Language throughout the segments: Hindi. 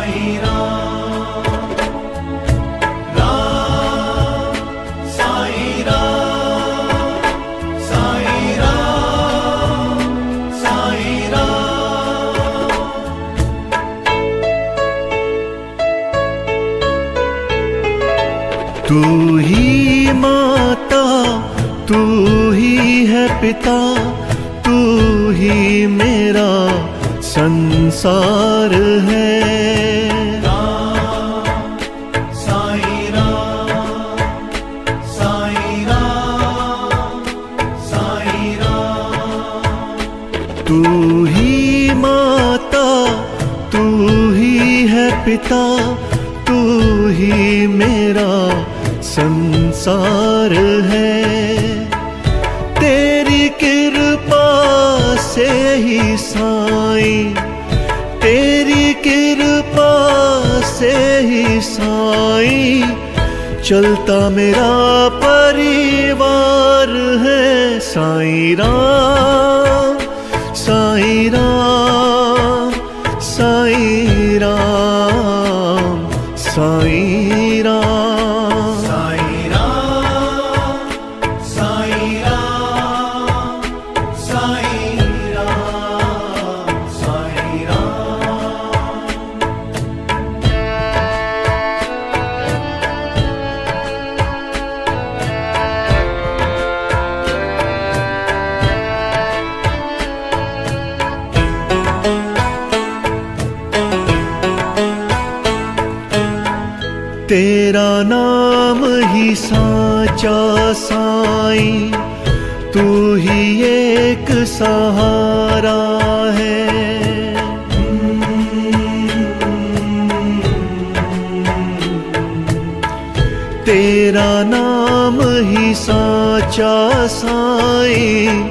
साईं राम, राम साईं राम, साईं राम, साईं राम। तू ही माता, तू ही है पिता, तू ही मेरा संसार है। राम साईं राम, साईं राम, साईं राम। तू ही माता, तू ही है पिता, तू ही मेरा संसार है। तेरी कृपा से ही साईं, तेरी कृपा से ही साईं चलता मेरा परिवार है। साईं राम, साईं राम, साईं राम, साईं राम। तेरा नाम ही साचा साईं, तू ही एक सहारा है। तेरा नाम ही साचा साईं,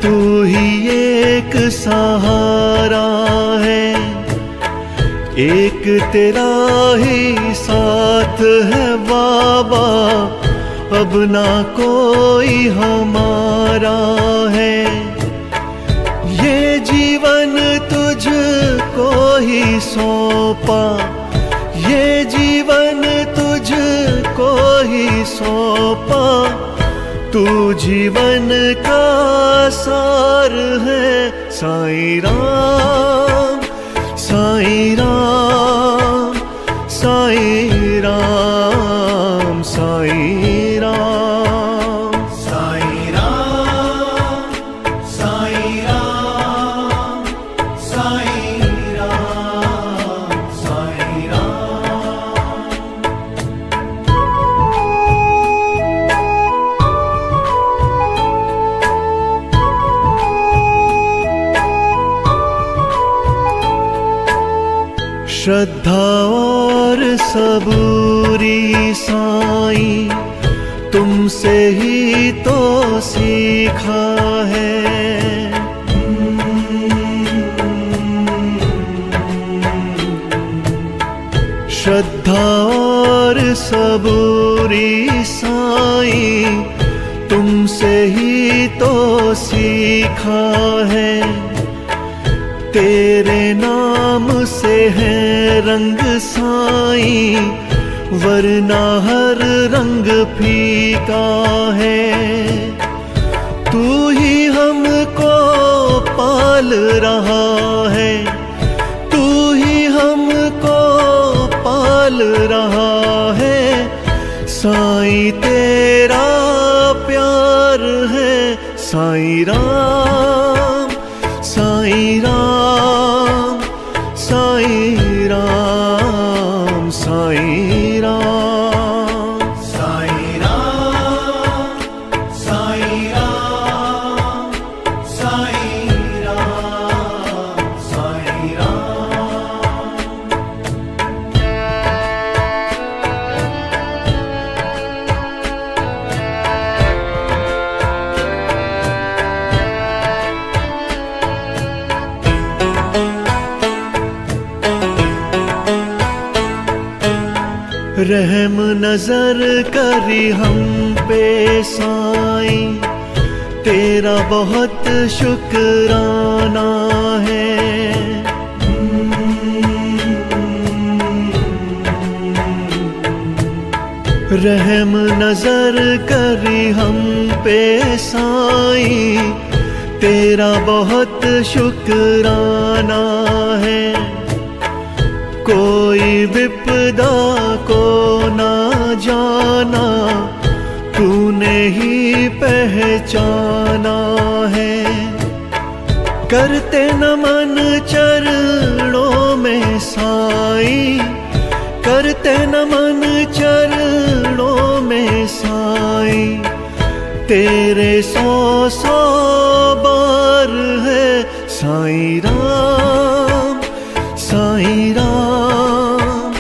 तू ही एक सहारा है। एक तेरा ही साथ है बाबा, अब ना कोई हमारा है। ये जीवन तुझको ही सौंपा, ये जीवन तुझको ही सौंपा, तू जीवन का सार है। साईं राम, साईं राम, साईं राम, साईं राम, साईं राम, साईं राम, साईं राम, साईं राम। श्रद्धा और सबूरी साईं तुमसे ही तो सीखा है। श्रद्धा और सबूरी साईं तुमसे ही तो सीखा है। तेरे नाम से है रंग साईं, वरना हर रंग फीका है। तू ही हमको पाल रहा है, तू ही हमको पाल रहा है। साईं तेरा प्यार है। साईं राम, साईं राम, साईं राम, साईं राम, साईं राम, साईं राम, साईं राम, साईं राम। रहम नजर करी हम पे साईं, तेरा बहुत शुक्राना है। रहम नजर करी हम पे साईं, तेरा बहुत शुक्राना है। कोई विपदा को ना जाना, तूने ही पहचाना है। करते नमन चरणों में साईं, करते नमन चरणों में साईं, तेरे 100 बार है साईं राम, साईं राम,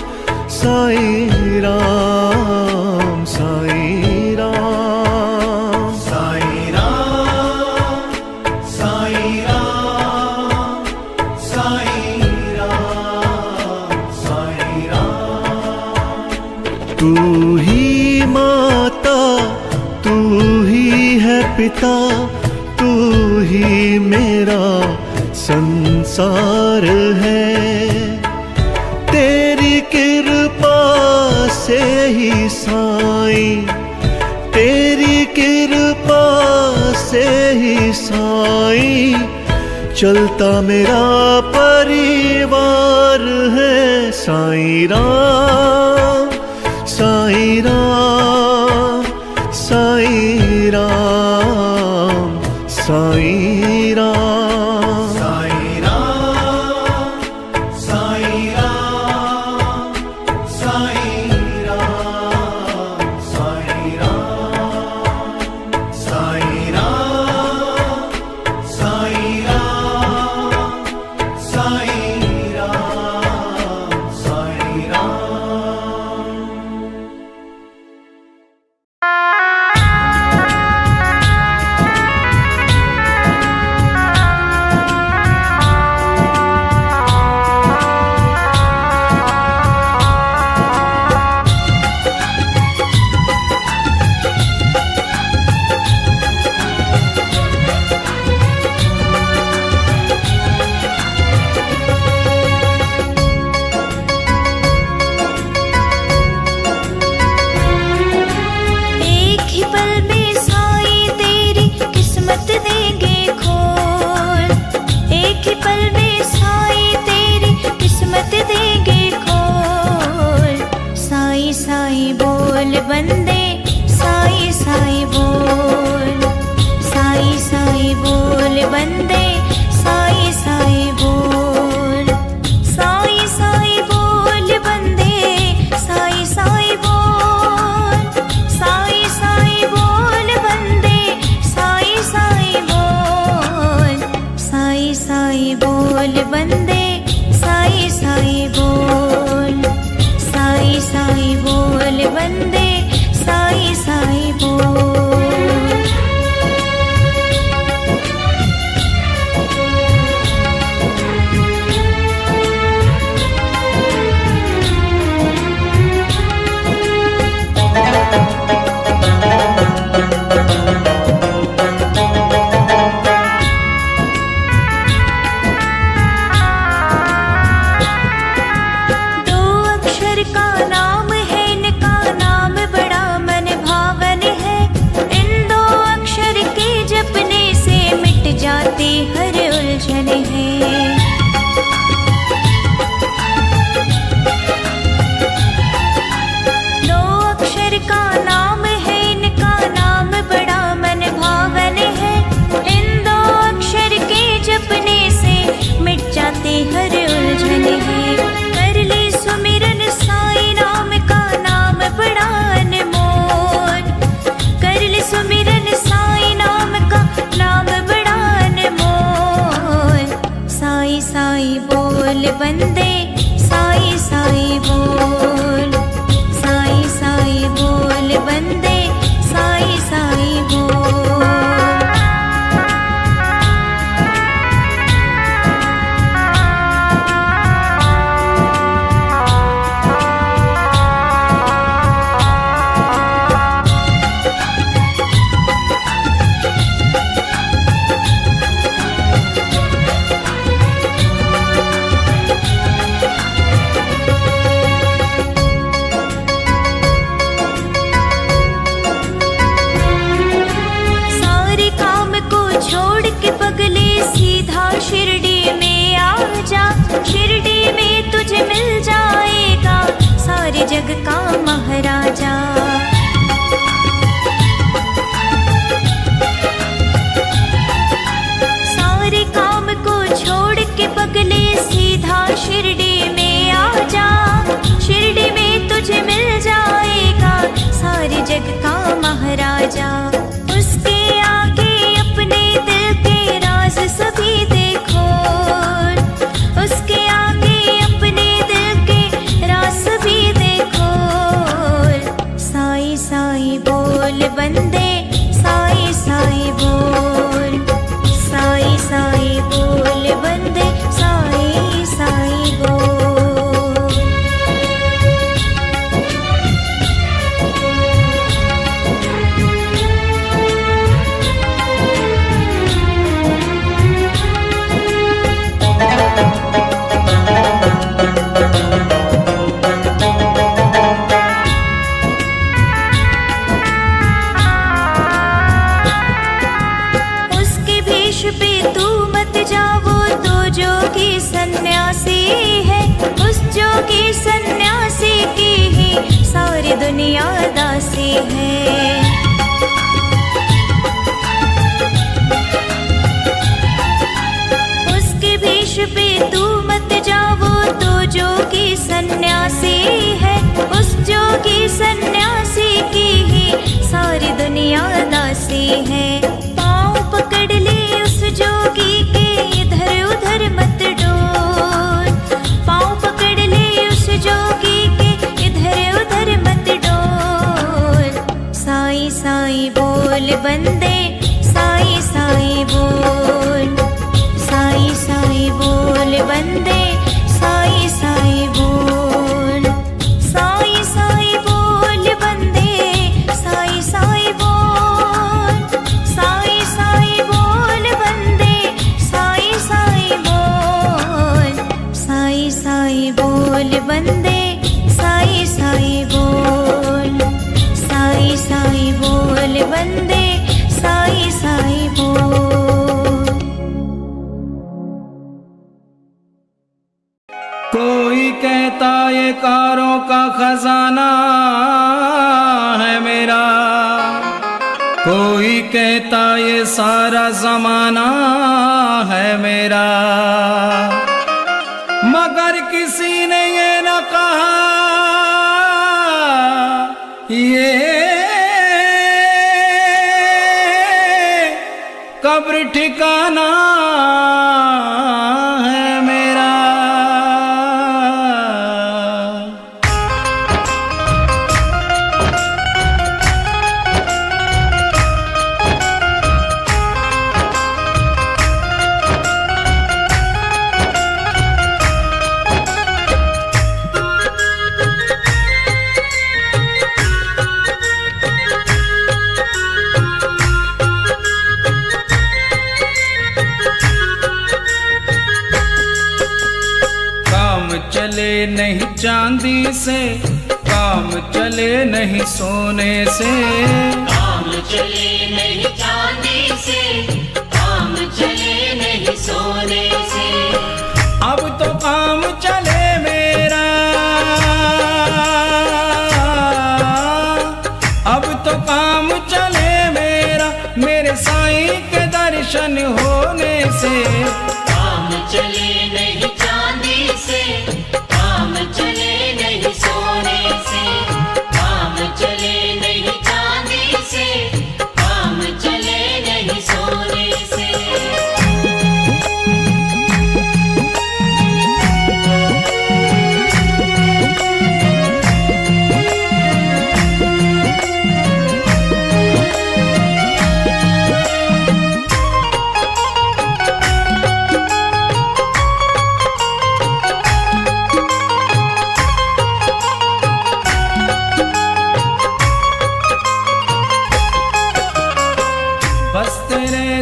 साईं राम, साईं राम, साईं राम, साईं राम, साईं राम, साईं राम। तू ही माता, तू ही है पिता, तू ही मेरा संसार है। तेरी कृपा से ही साईं, तेरी कृपा से ही साईं, चलता मेरा परिवार है। साईं राम, साईं राम, साईं राम, साईं राम, साईं राम, साईं राम, साईं राम, साईं राम, साईं राम, साईं राम, साईं राम, साईं राम। एक ही पल में साईं तेरी किस्मत देंगे खोल, एक ही पल में साईं तेरी किस्मत देंगे खोल। साईं साईं बोल बंदे, साईं साईं बोल, साईं साईं बोल बंदे, साईं साईं बोल, साईं साईं बोल बंदे, साईं साईं बोल, साईं साईं बोल बंदे, साईं साईं बोल, साईं साईं बोल बंदे, साईं साईं बोल, साईं साईं बोल बंदे, साईं साईं बोल। जग का महाराजा। सारे काम को छोड़ के पगले सीधा शिरडी में आ जा। शिरडी में तुझे मिल जाएगा सारे जग का महाराजा। उसके आगे अपने दिल के राज सभी देखो, उसके आगे अपने दिल के राज सभी देखो। साईं साईं बोल बंदे, साईं साईं बोल, साईं साईं बोल बंदे, साईं साईं बोल। उसके भेष पे तू मत जाओ, तो जोगी सन्यासी है। उस जोगी सन्यासी की ही सारी दुनिया दासी है। उसके भेष पे तू मत जाओ, तो जोगी सन्यासी है। उस जोगी सन्यासी की ही सारी दुनिया दासी है। पाँव पकड़ ले उस जोगी के, इधर उधर मत डोल। पाँव पकड़ ले उस जोगी के, इधर उधर मत डोल। साईं साईं बोल बंदे, साईं साईं बोल, साईं साईं बोल बंदे, साईं साईं बोल। साईं साईं बोल बंदे, साईं साईं बोल, साईं साईं बोल बंदे, साईं साईं बोल। साईं साईं बोल बंदे, साईं साईं बोल, साईं साईं बोल बंदे, साईं साईं बोल। कोई कहता ये कारों का खजाना है मेरा, कोई कहता ये सारा जमाना है मेरा। मगर किसी ने ये न कहा ये कब्र ठिकाना है मेरा। चले नहीं चांदी से, काम चले नहीं सोने से। काम चले नहीं चांदी से, काम चले नहीं सोने से। अब तो काम चले मेरा, अब तो काम चले मेरा, मेरे साईं के दर्शन होने से। काम चले नहीं चांदी से, काम चले नहीं सोने से। काम चले नहीं चांदी से, काम चले नहीं सोने से।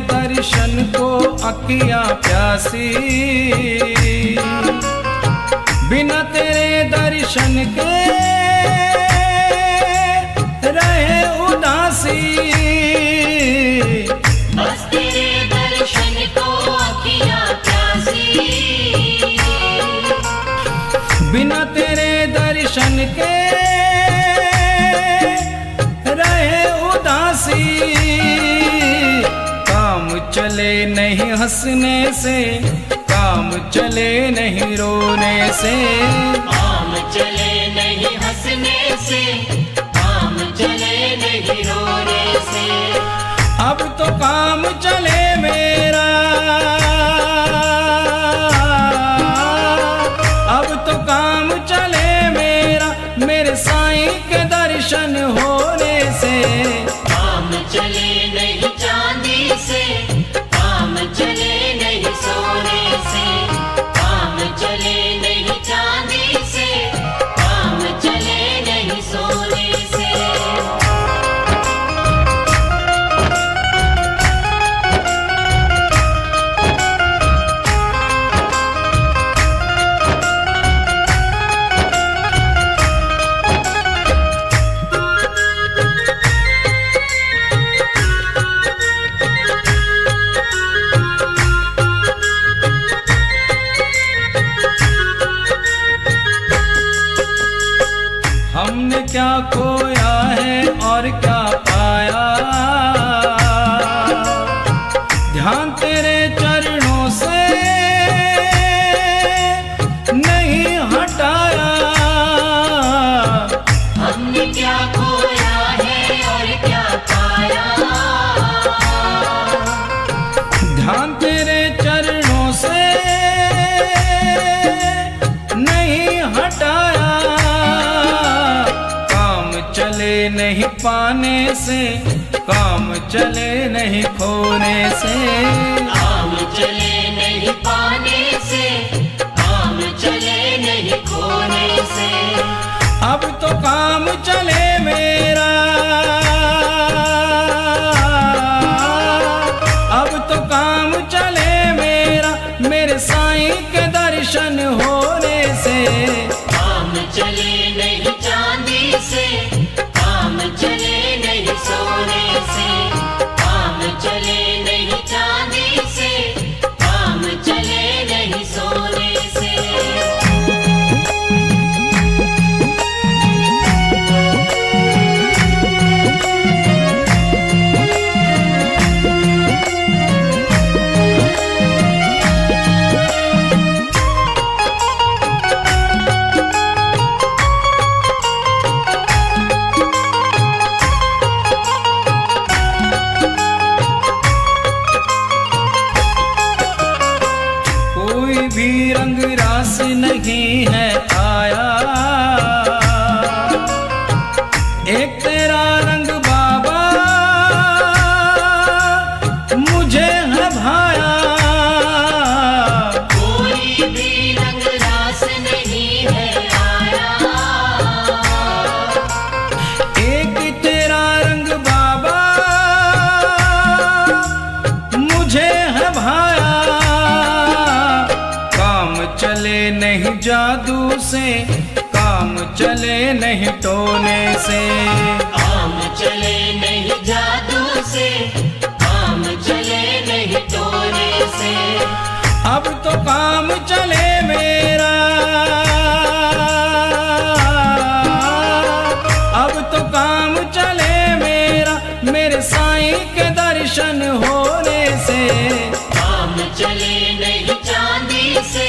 दर्शन को अखियां प्यासी, बिना तेरे दर्शन के रहे उदासी। बस तेरे दर्शन को अखियां प्यासी, बिना तेरे दर्शन के नहीं हंसने से, काम चले नहीं रोने से। काम चले नहीं हंसने से, काम चले नहीं रोने से। अब तो काम चले मेरा, अब तो काम चले मेरा, मेरे साईं के दर्शन होने से। काम चले नहीं चांदी से, काम चले नहीं सोने से। काम चले नहीं चांदी से, काम चले नहीं सोने से। हमने क्या खोया है और क्या पाया, ध्यान तेरे चरणों से नहीं हटाया। हमने क्या खोया है और क्या पाया, ध्यान तेरे चरणों से नहीं हटाया। काम चले नहीं पाने से, काम चले नहीं खोने से। काम चले नहीं पाने से, काम चले नहीं खोने से। अब तो काम चले मेरा, अब तो काम चले मेरा, मेरे साईं के दर्शन होने से। काम चले नहीं चांदी से, काम चले नहीं सोने से। काम चले नहीं चांदी से, काम चले नहीं सोने से। कोई भी रंग रास नहीं है आया, एक तेरा रंग बाबा मुझे है भाया। कोई भी रंग रास नहीं है आया, एक तेरा रंग बाबा मुझे है भाया। काम चले नहीं जादू से, काम चले नहीं टोने से। काम चले नहीं जादू से, काम चले नहीं टोने से। अब तो काम चले मेरा, अब तो काम चले मेरा, मेरे साईं के दर्शन होने से। काम चले नहीं चांदी से,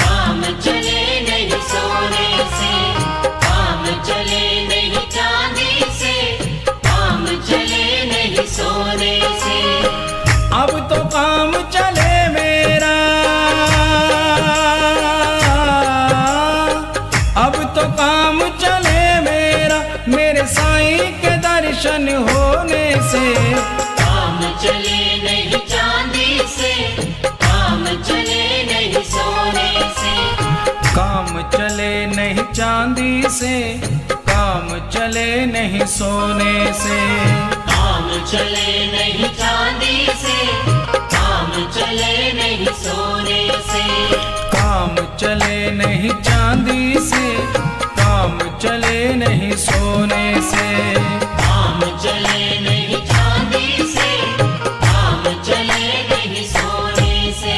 काम चले नहीं सोने से। काम चले नहीं चांदी से, काम चले नहीं सोने से। अब तो काम चले मेरा, अब तो काम चले मेरा, मेरे साईं के दर्शन होने से। काम चले नहीं चांदी से, काम चले नहीं सोने से। काम चले नहीं चांदी से, काम चले नहीं सोने से। काम चले नहीं चांदी से, काम चले नहीं सोने से। काम चले नहीं चांदी से, काम चले नहीं सोने से। काम चले नहीं चांदी से, काम चले नहीं सोने से।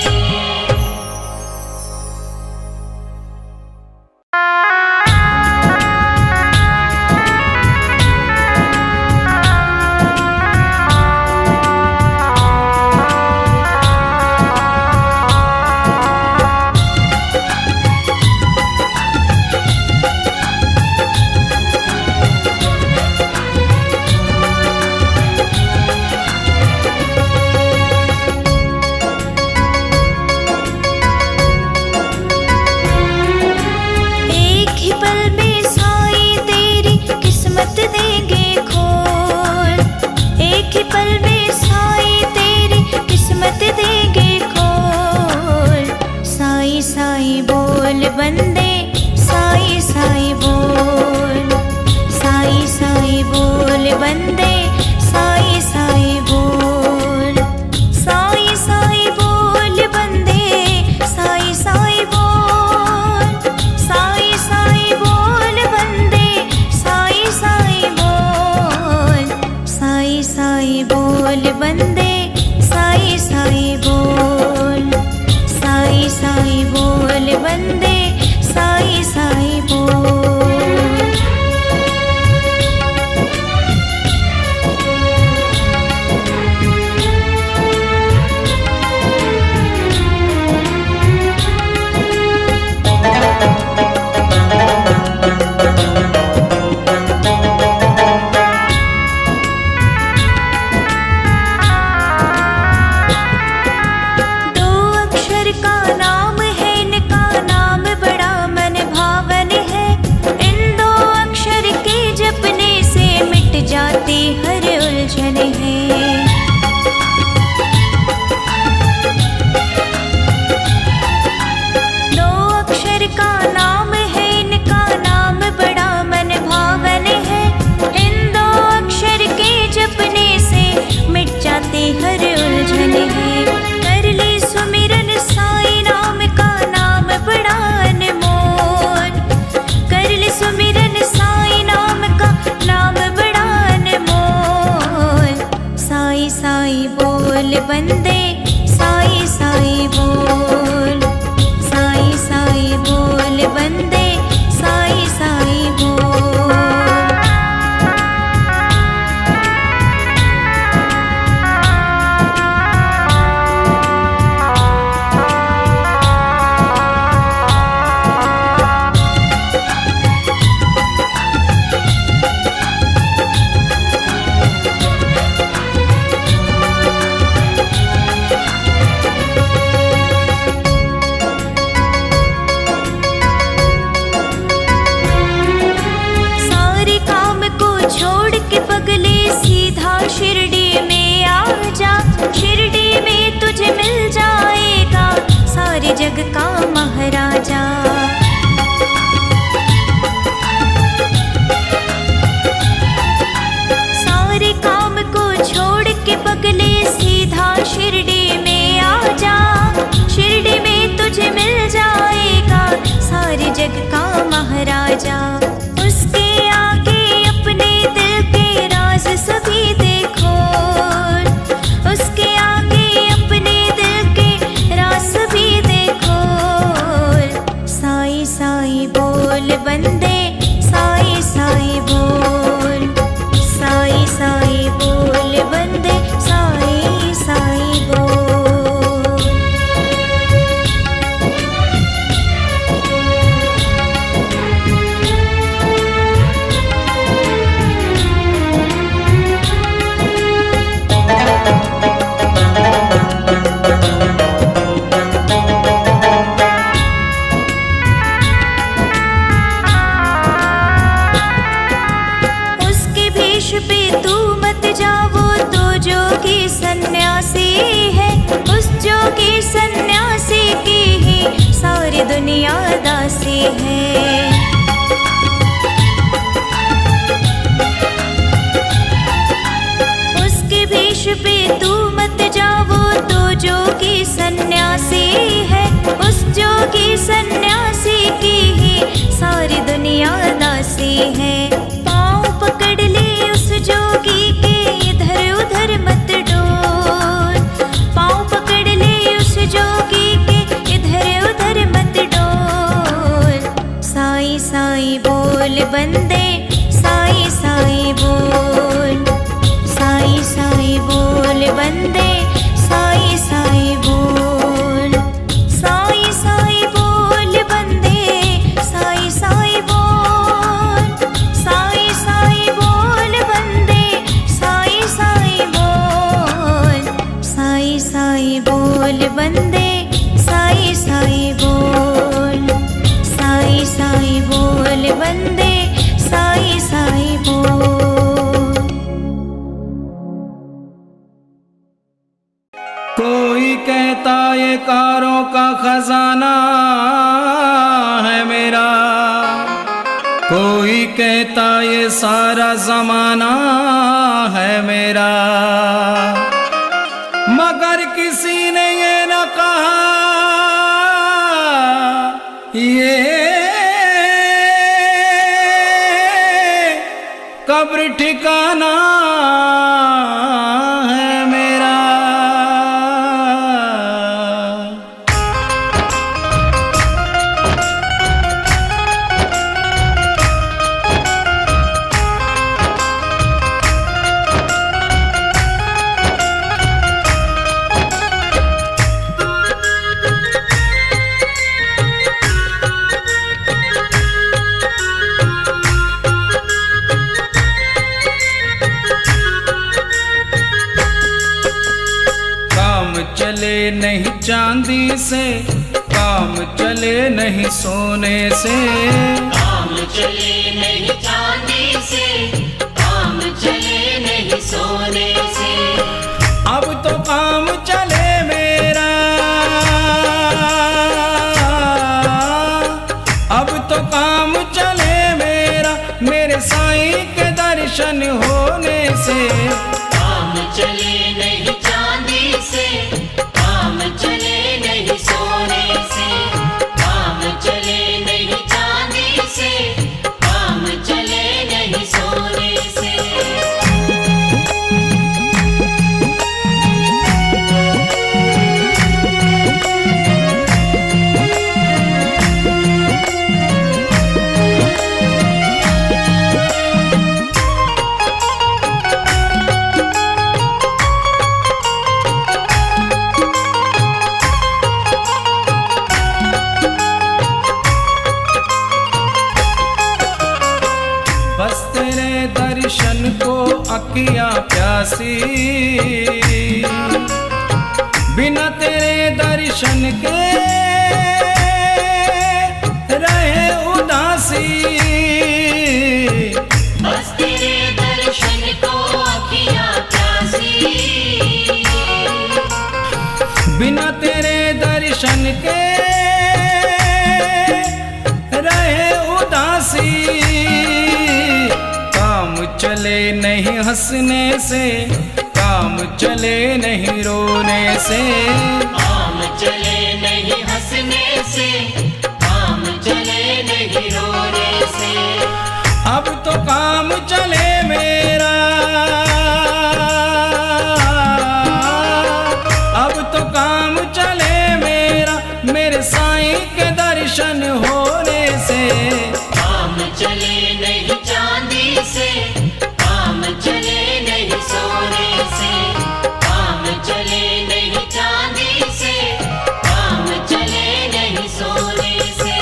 वंदे साई साई बोल, साई साई बोल वंदे साई साई बोल। छोड़ के पगले सीधा शिरडी में आ जा, शिरडी में तुझे मिल जाएगा सारे जग का महाराजा। सारे काम को छोड़ के पगले सीधा शिरडी में आ जा, शिरडी में तुझे मिल जाएगा सारे जग का महाराजा। उसके आगे अपने दिल के राज सभी देखो, उसके आगे अपने दिल के राज सभी देखो। साई साई बोल वंदे साई साई बोल, साई साई बोल वंदे साई साई बोल। पे तू मत जाओ तो जोगी सन्यासी है, उस जोगी सन्यासी की ही सारी दुनिया दासी है। उसके भेष पे तू मत जाओ तो जोगी सन्यासी है, उस जोगी सन्यासी की ही सारी दुनिया दासी है। पाँव पकड़ ले जोगी के इधर उधर मत डोल, पाँव पकड़ ले उस जोगी के इधर उधर मत डोल। साई साई बोल वंदे साई साई बोल, साई साई बोल वंदे साई साई बोल, साई साई बोल वंदे साई साई बोल, साई साई बोल वंदे साई साई बोल, साई साई बोल वंदे साई साई बोल, साई साई बोल वंदे साई साई बोल। कोई कहता ये कारों का खजाना है मेरा, कोई कहता ये सारा जमाना है मेरा, मगर किसी ने ये न कहा ये कब्र ठिकाना है मेरा। चले नहीं चांदी से, काम चले नहीं सोने से, काम चले नहीं चांदी से, काम चले नहीं सोने से। अब तो काम चले मेरा, अब तो काम चले मेरा, मेरे साईं के दर्शन होने से। काम चले नहीं चांदी से, काम चले नहीं सोने से, काम चले नहीं चांदी से, काम चले नहीं सोने से। अखियां प्यासी, बिना तेरे दर्शन के रहे उदासी। बस तेरे दर्शन को अखियां प्यासी, बिना तेरे दर्शन के रहे उदासी। काम चले नहीं हंसने से, काम चले नहीं रोने से। काम चले नहीं हंसने से, काम चले नहीं रोने से। अब तो काम चले मेरा, अब तो काम चले मेरा, मेरे साईं के दर्शन होने से। काम चले नहीं चांदी से, काम चले नहीं सोने से। काम चले नहीं चांदी से, काम चले नहीं सोने से।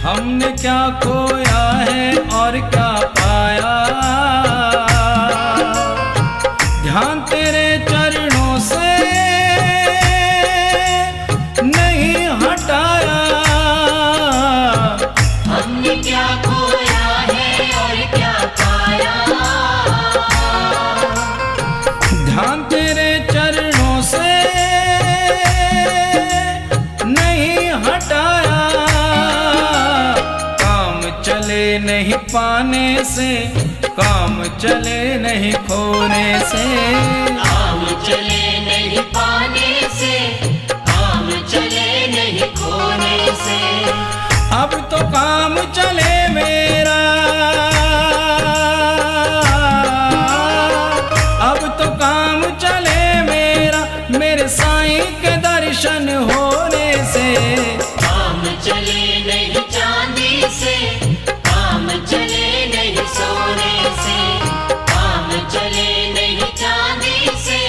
हमने क्या खोया है और क्या पाया, ध्यान तेरे चरणों से नहीं हटाया। हमने क्या खोया है और क्या पाया, ध्यान तेरे चरणों से नहीं हटाया। काम चले नहीं पाने से, काम चले नहीं खोने से। काम चले नहीं पाने से, काम चले नहीं खोने से। अब तो काम चले मेरा, अब तो काम चले मेरा, मेरे साईं के दर्शन होने से। काम चले नहीं चांदी से, काम चले नहीं सोने से। काम चले नहीं चांदी से,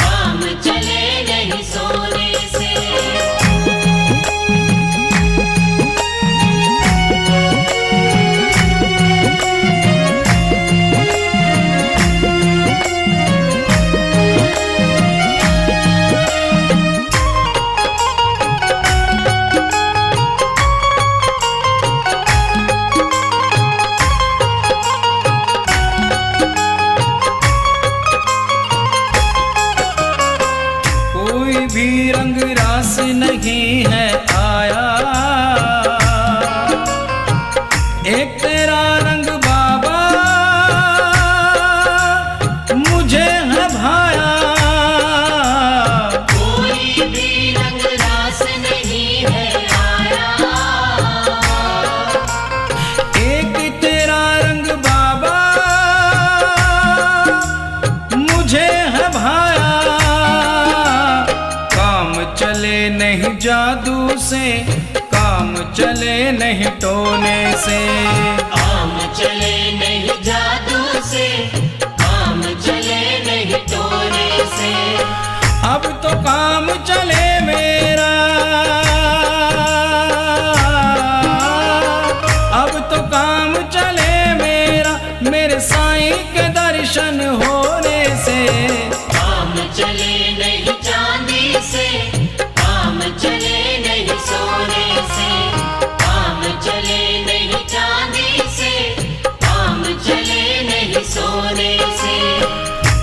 काम चले नहीं सोने से। कोई भी रंग रास नहीं है आया, एक तेरा रंग बाबा मुझे है भाया। कोई भी रंग रास नहीं है आया, एक तेरा रंग बाबा मुझे है भाया। काम चले नहीं जादू से, काम चले नहीं टोने से। काम चले नहीं जादू से, काम चले नहीं टोने से। अब तो काम चले मेरा, अब तो काम चले मेरा, मेरे साईं के दर्शन होने से। काम चले नहीं चांदी से, काम चले नहीं सोने से। काम चले नहीं चांदी से, काम चले नहीं सोने से।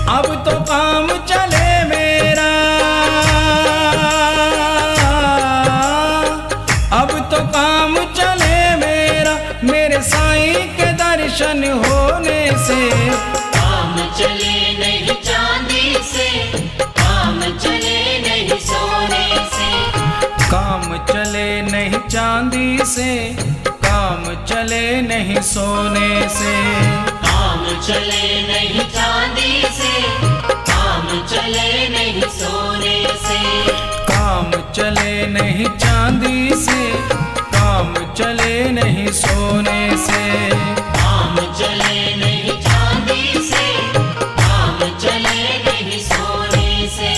अब तो काम चले मेरा, अब तो काम चले मेरा, मेरे साईं के दर्शन होने से। काम चले नहीं चांदी से, काम चले नहीं सोने से। काम चले नहीं चांदी से, काम चले नहीं सोने से। काम चले नहीं चांदी से, काम चले नहीं सोने से, काम चले नहीं चांदी से, काम चले नहीं सोने से, काम चले नहीं चांदी से, काम चले नहीं सोने से।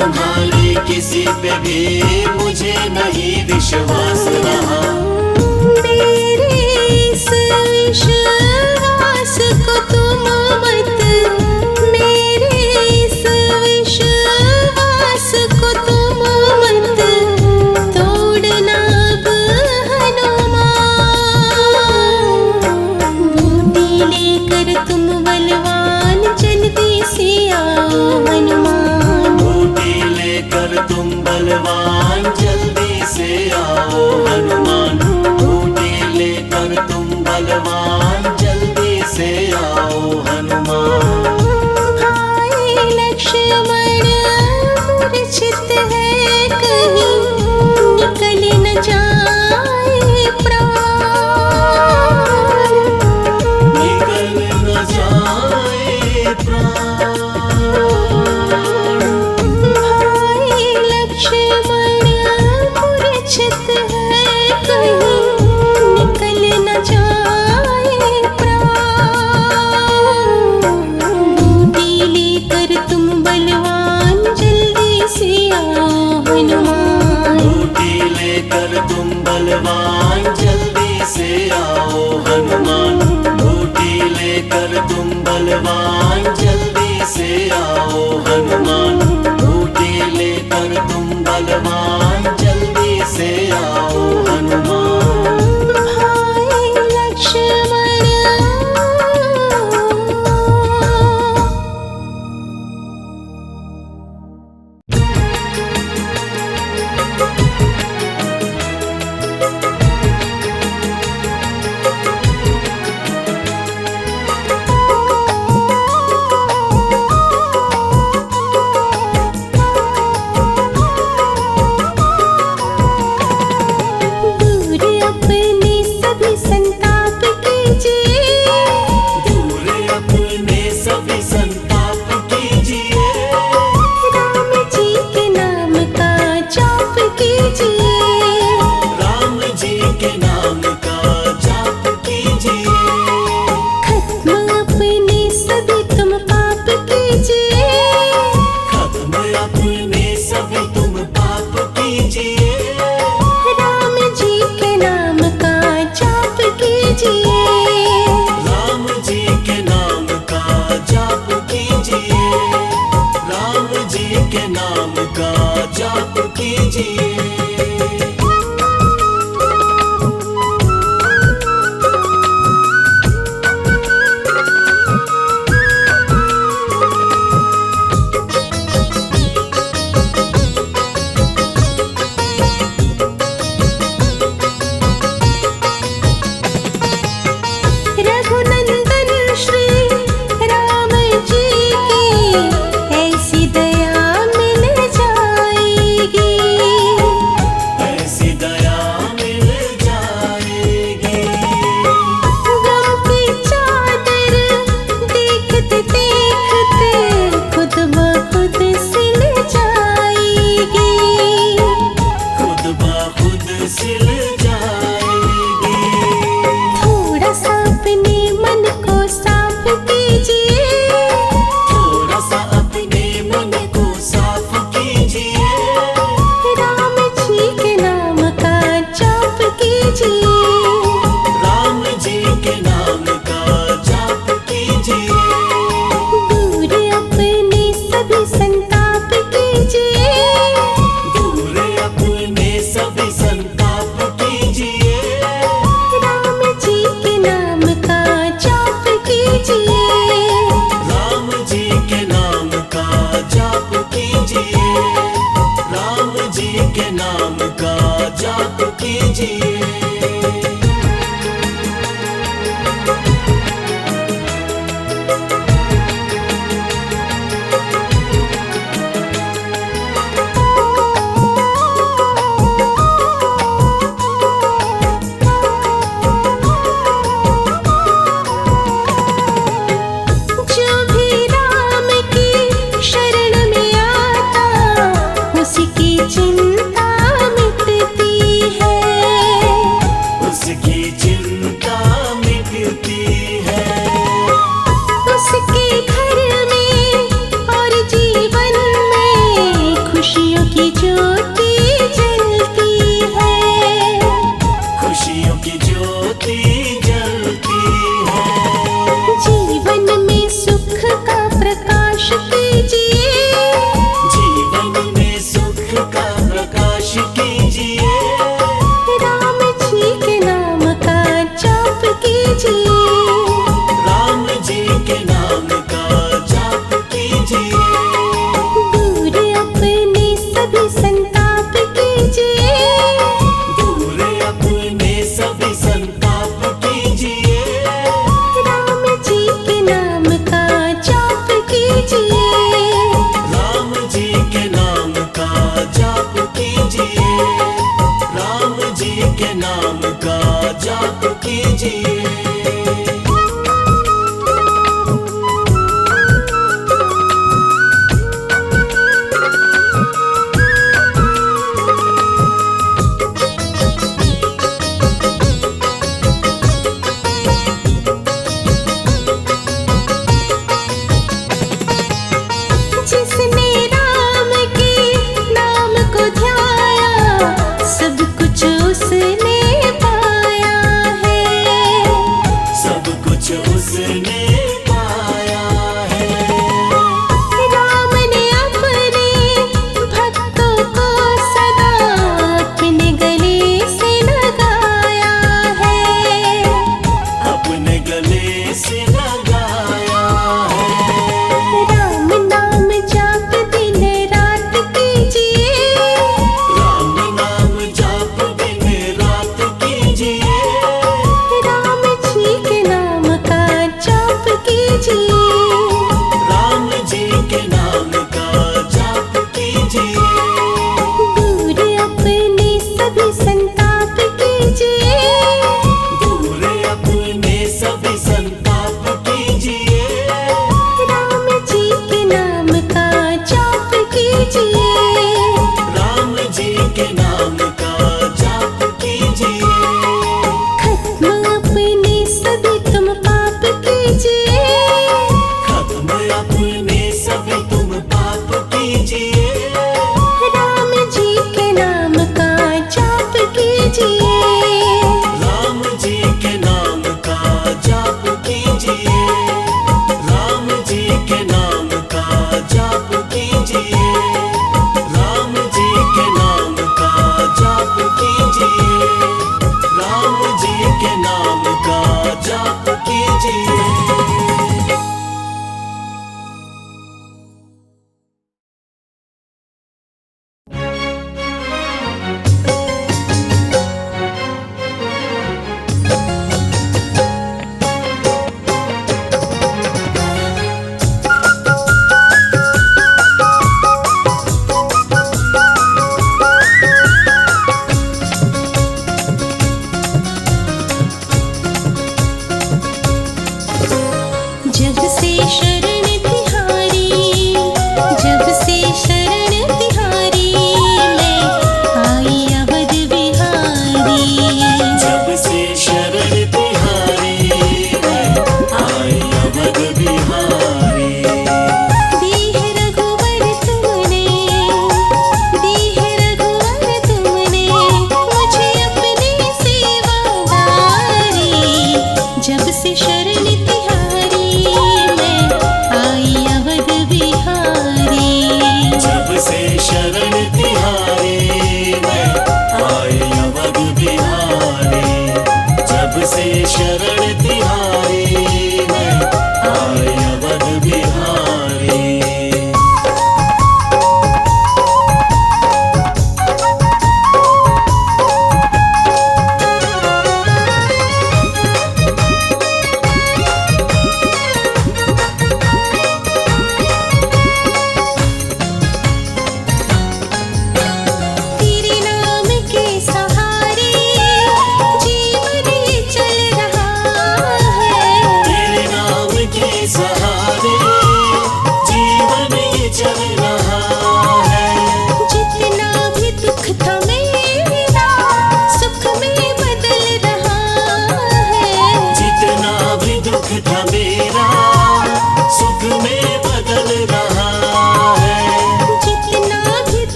तुम्हारी किसी पे भी मुझे नहीं विश्वास रहा। मेरे इस विश्वास को तुम मत, मेरे इस विश्वास को तुम मत तोड़ना अब हनुमान। बूटी लेकर तुम बलवान जल्दी से आओ हनुमान। बूटी लेकर तुम बलवान जल्दी से आओ हनुमान। बूटी लेकर तुम बलवान जल्दी से आओ हनुमान। भाई लक्ष्मण मूर्छित है कहीं निकल न जाए प्राण। निकल न जाए प्राण। भाई लक्ष्मण मूर्छित है कहीं निकल न जाए प्राण। बूटी लेकर तुम बलवान जल्दी से आओ हनुमान। बूटी लेकर तुम बलवान जल्दी से आओ हनुमान। बूटी लेकर तुम बलवान जल्दी से आओ हनुमान। बूटी लेकर तुम बलवान जल्दी से आओ हनुमान। भाई लक्ष्मण दूर अपने सभी संताप कीजिए। दूर अपने सभी संताप कीजिए। राम जी के नाम का जाप कीजिए। राम जी के नाम का जाप कीजिए। खत्म अपने सभी तुम पाप कीजिए। खत्म अपने सभी तुम पाप कीजिए। राम जी के नाम का जाप कीजिए। राम जी के नाम का जाप कीजिए। राम जी के नाम का जाप कीजिए। रघुनंदन श्री राम जी की ऐसी दया मिल जाएगी। ऐसी दया मिल जाएगी। गम की चादर देखते देखते खुद ब खुद सिल जाएगी। खुद ब खुद सिल जाएगी। थोड़ा सा अपने मन को साफ कीजिए। थोड़ा सा अपने मन को साफ कीजिए। राम जी के नाम का जाप कीजिए। राम जी के नाम का जाप कीजिए। दूर अपने सभी संताप कीजिए। दूर अपने सभी संताप कीजिए। राम जी के नाम का जाप कीजिए। राम जी के नाम का जाप कीजिए। राम जी के नाम का जाप कीजिए। जो भी राम की शरण में आता उसकी चिंता मिटती है। उसकी चिंता मिटती है। उसके घर में और जीवन में संताप कीजिए, दूर अपने सभी संताप कीजिए। राम जी के नाम का जाप कीजिए, राम जी के नाम का जाप कीजिए। राम जी के नाम का जाप कीजिए। जिसने राम के नाम को ध्याया, सब कुछ उसने पाया है।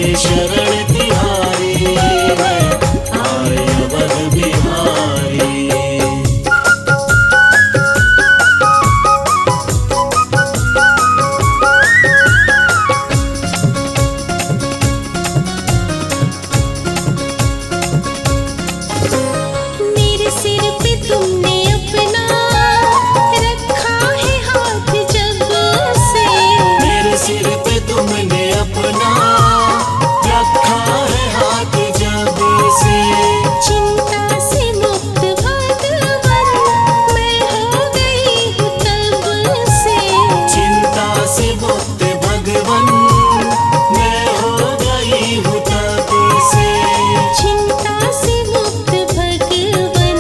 शरण तिहारी मैं आए अवध बिहारी। मेरे सिर पे तुमने अपना रखा है हाथ जब से, मेरे सिर पे तुमने अपना रखा है हाथ जब से। चिंता से मुक्त भगवन मैं हो गई हूँ तब से, चिंता से मुक्त भगवन मैं हो गई हूँ तब से। चिंता से मुक्त भगवन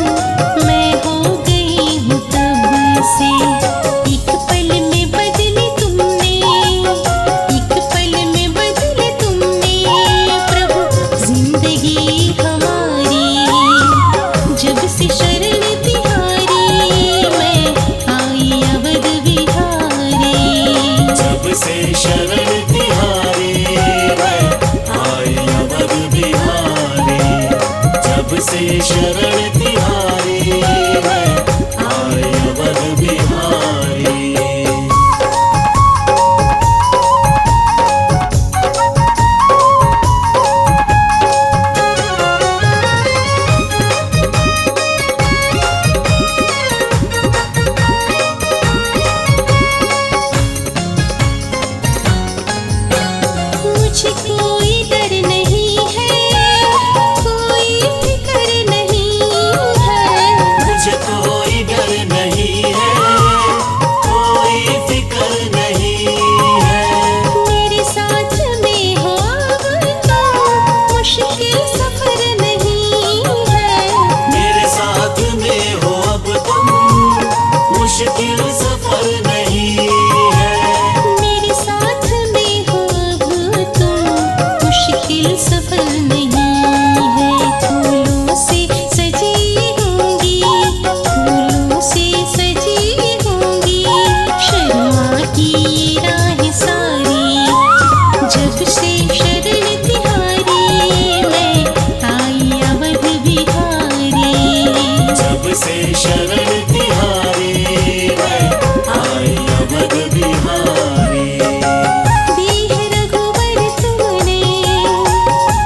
मैं हो गई हूँ तब से। एक पल में बदली तुमने, एक पल में बदली तुमने प्रभु जिंदगी हमारी। जब से शरण तिहारी मैं आई अवध बिहारी, जब से शरण तिहारी मैं आई अवध बिहारी। जब से शरण तिहारी मैं आई अवध बिहारी। मुझे कोई डर नहीं है, कोई फिक्र नहीं है, मुझे कोई डर नहीं है, कोई फिक्र नहीं है। मेरे साथ में हो अब तो मुश्किल सफर नहीं है, मेरे साथ में हो अब तुम मुश्किल सफर नहीं है। मेरे साथ में हो अब तुम मुश्किल सफर नहीं है। फूलों से सजी होंगी, फूलों से सजी होंगी शर्मा की ये राह सारी। जब से शरण तिहारी मैं आई अवध बिहारी, जब से शरण तिहारी मैं आई अवध बिहारी। दी है रघुवर तुमने,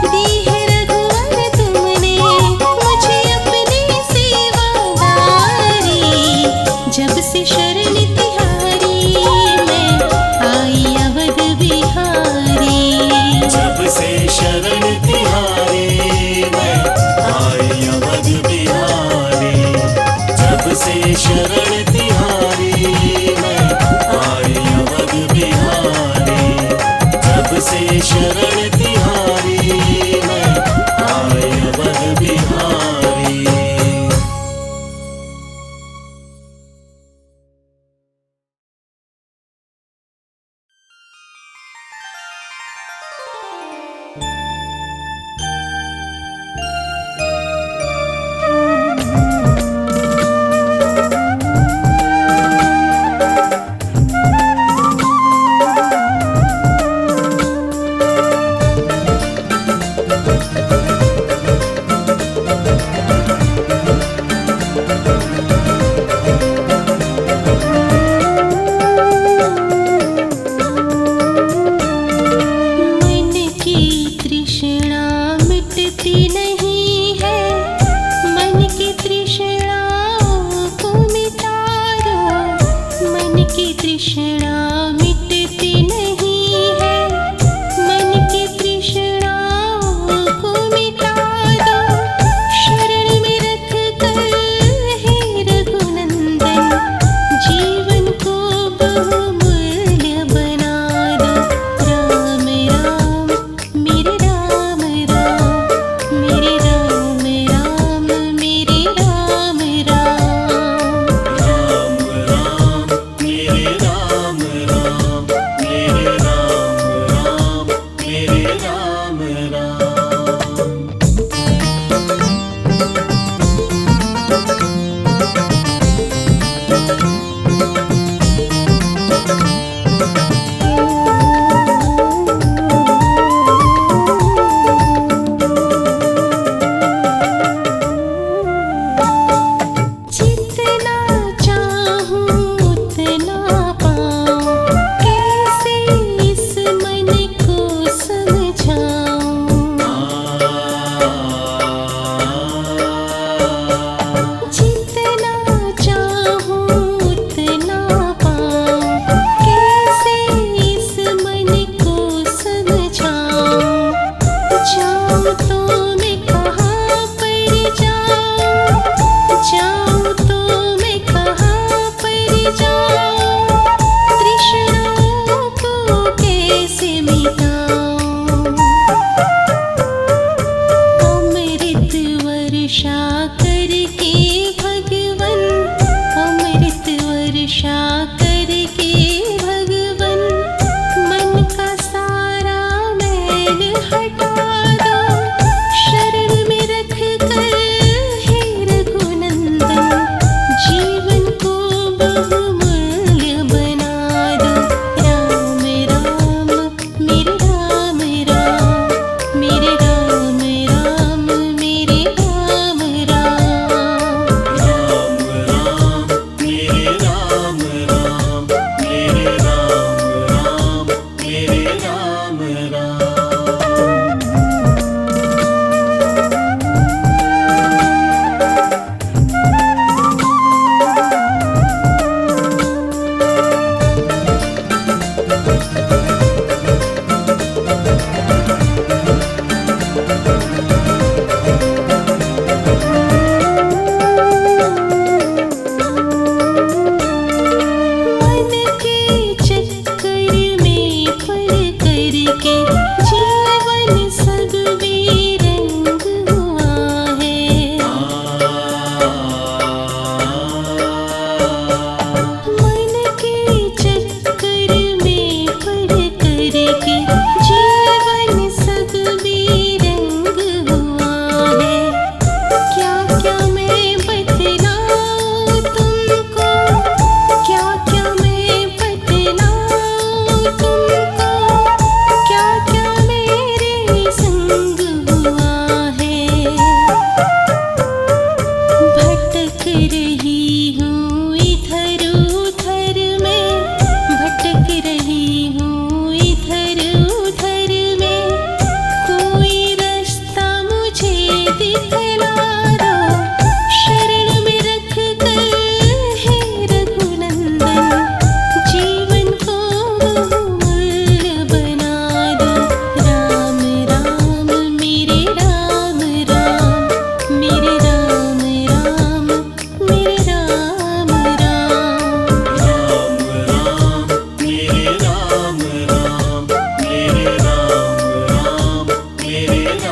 दी है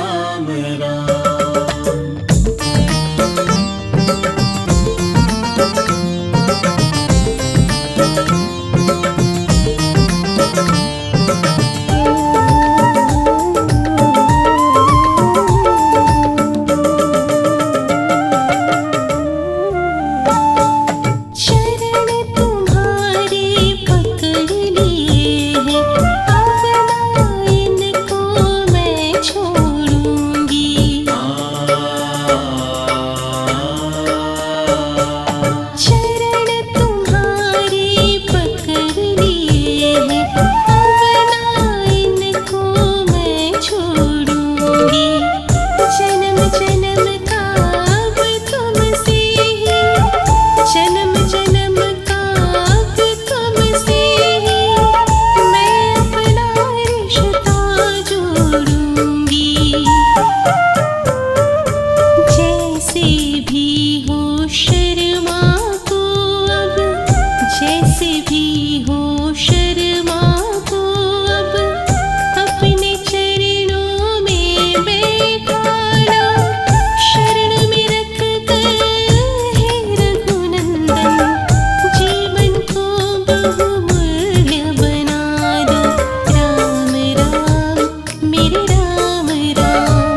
राम राम। चरण तुम्हारे पकड़ लिए हैं, अब ना इनको मैं छोड़ूंगी। चरण तुम्हारे पकड़ लिए हैं, अब ना इनको मैं छोड़ूंगी। जन्म जन्म का अब तुमसे ही, जन्म जन्म का अब तुमसे ही मैं अपना रिश्ता जोड़ूंगी। जैसे भी हो शर्मा को अब, जैसे भी हो शर्मा को अब, अपने चरणों में बैठा लो। शरण में रख कर हे रघुनंदन, जीवन को बहुमूल्य बना दो। राम राम मेरे राम राम,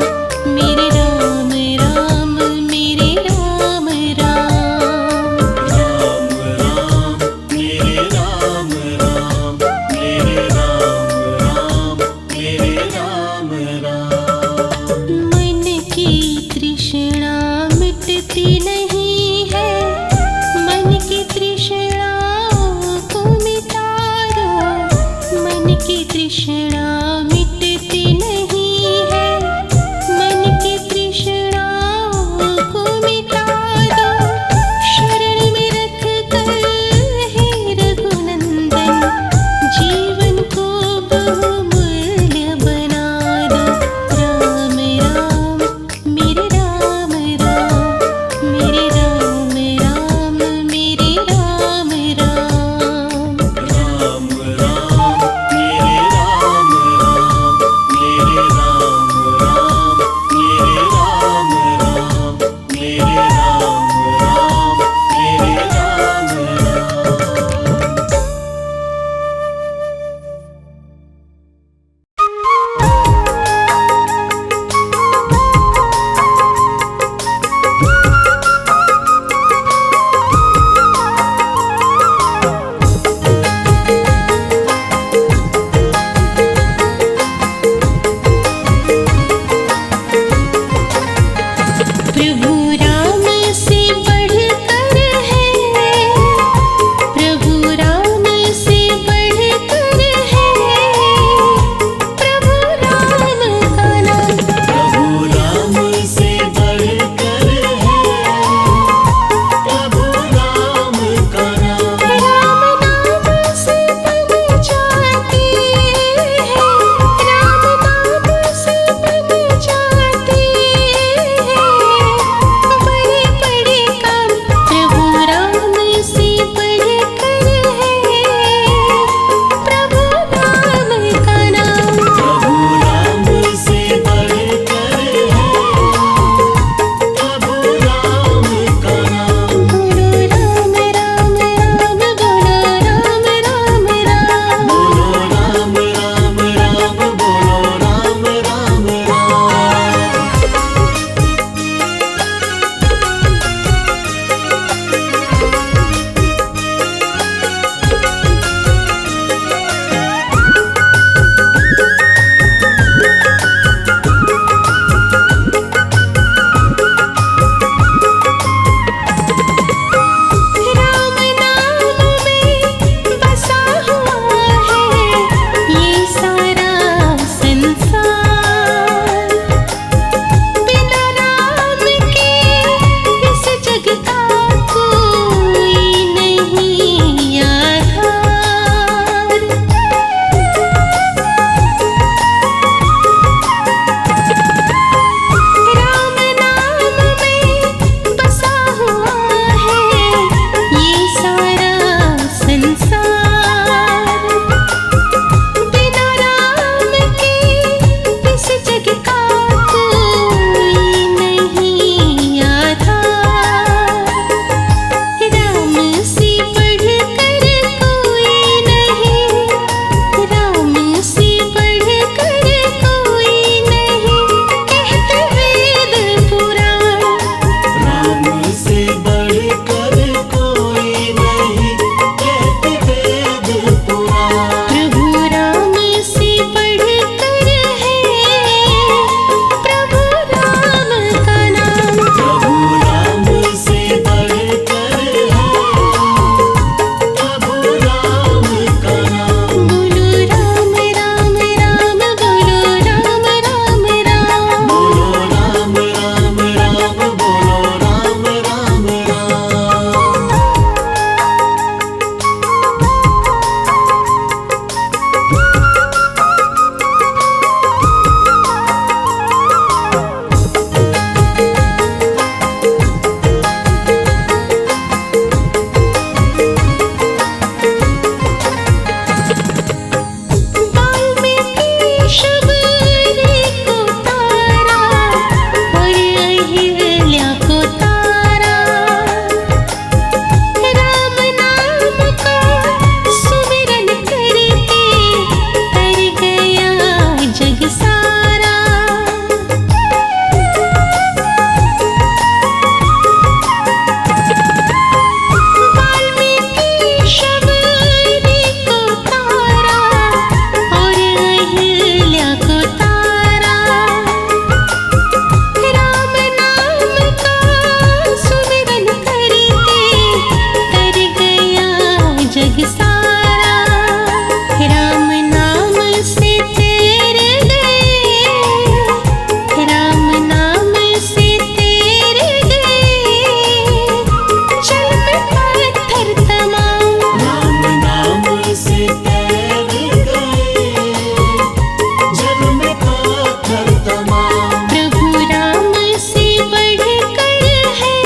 क्षमा। प्रभु राम से बढ़कर है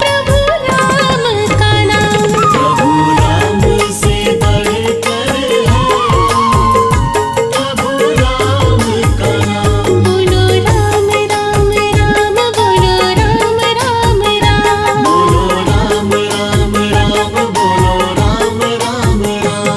प्रभु राम का नाम। प्रभु राम से बढ़कर है प्रभु राम का नाम। बोलो राम राम राम, बोलो राम राम राम। बोलो राम राम राम, बोलो राम राम राम।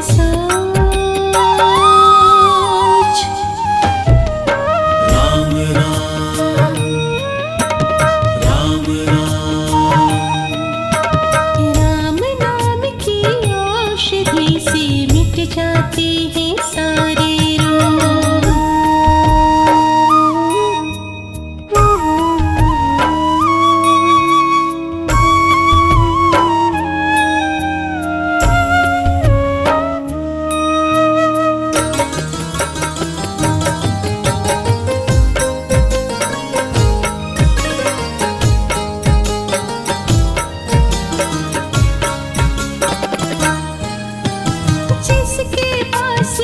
सोच। राम राम राम राम, राम नाम की औषधि से मिट जाते हैं सारे रोग। जिसके पास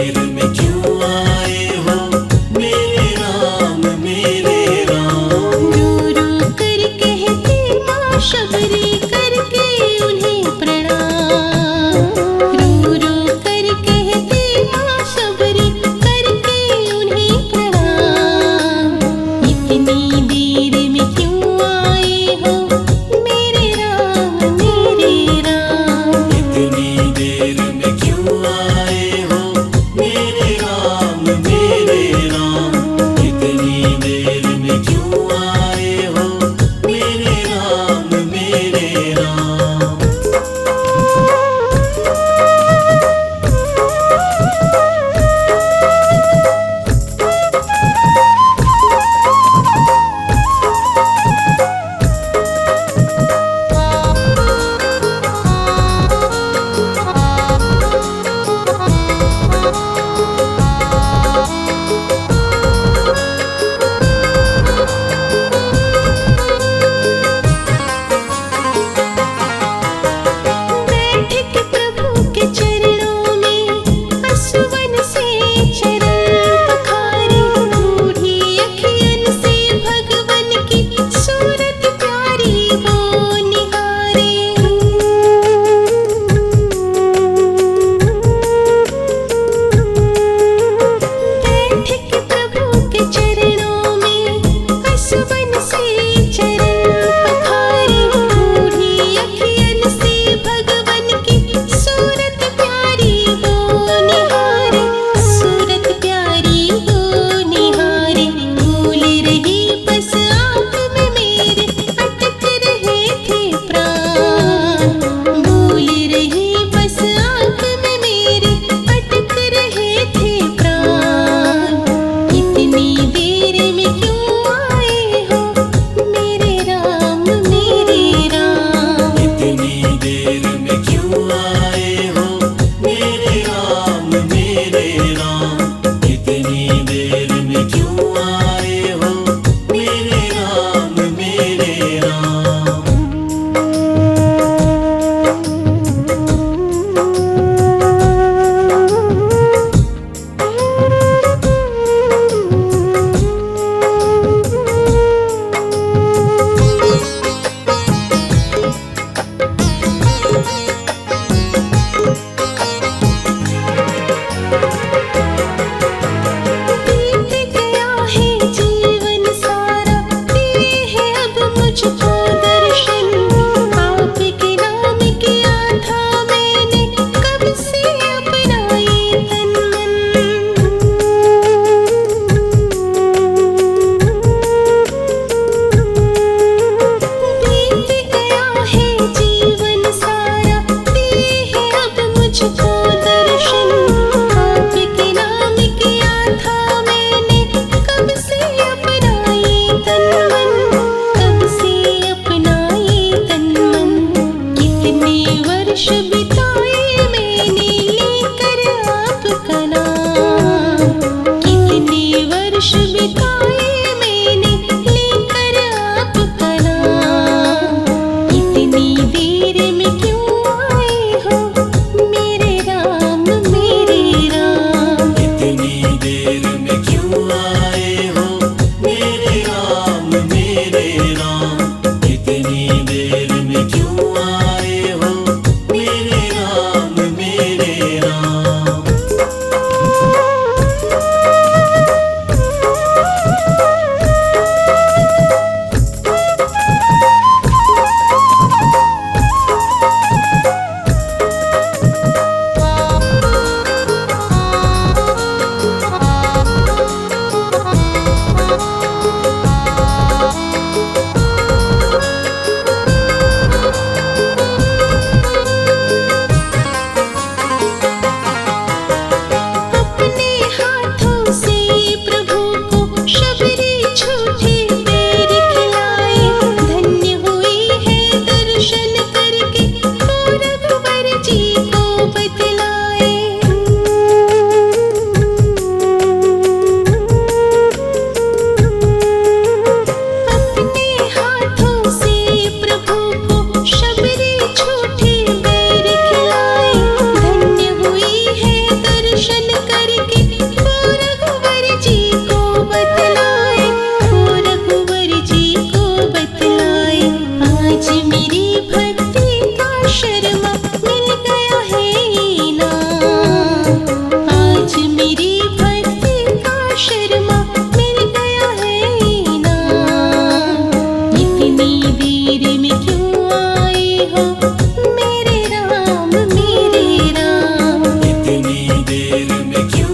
देर में क्यों आए हो मेरे राम मेरे राम। रो रो कर कहती माँ शबरी करके उन्हें प्रणाम। रो रो कर कहती माँ शबरी करके उन्हें प्रणाम। इतनी देर में क्यों आए हो मेरे राम मेरे राम। इतनी देर में क्यों आए हो मेरे राम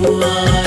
आए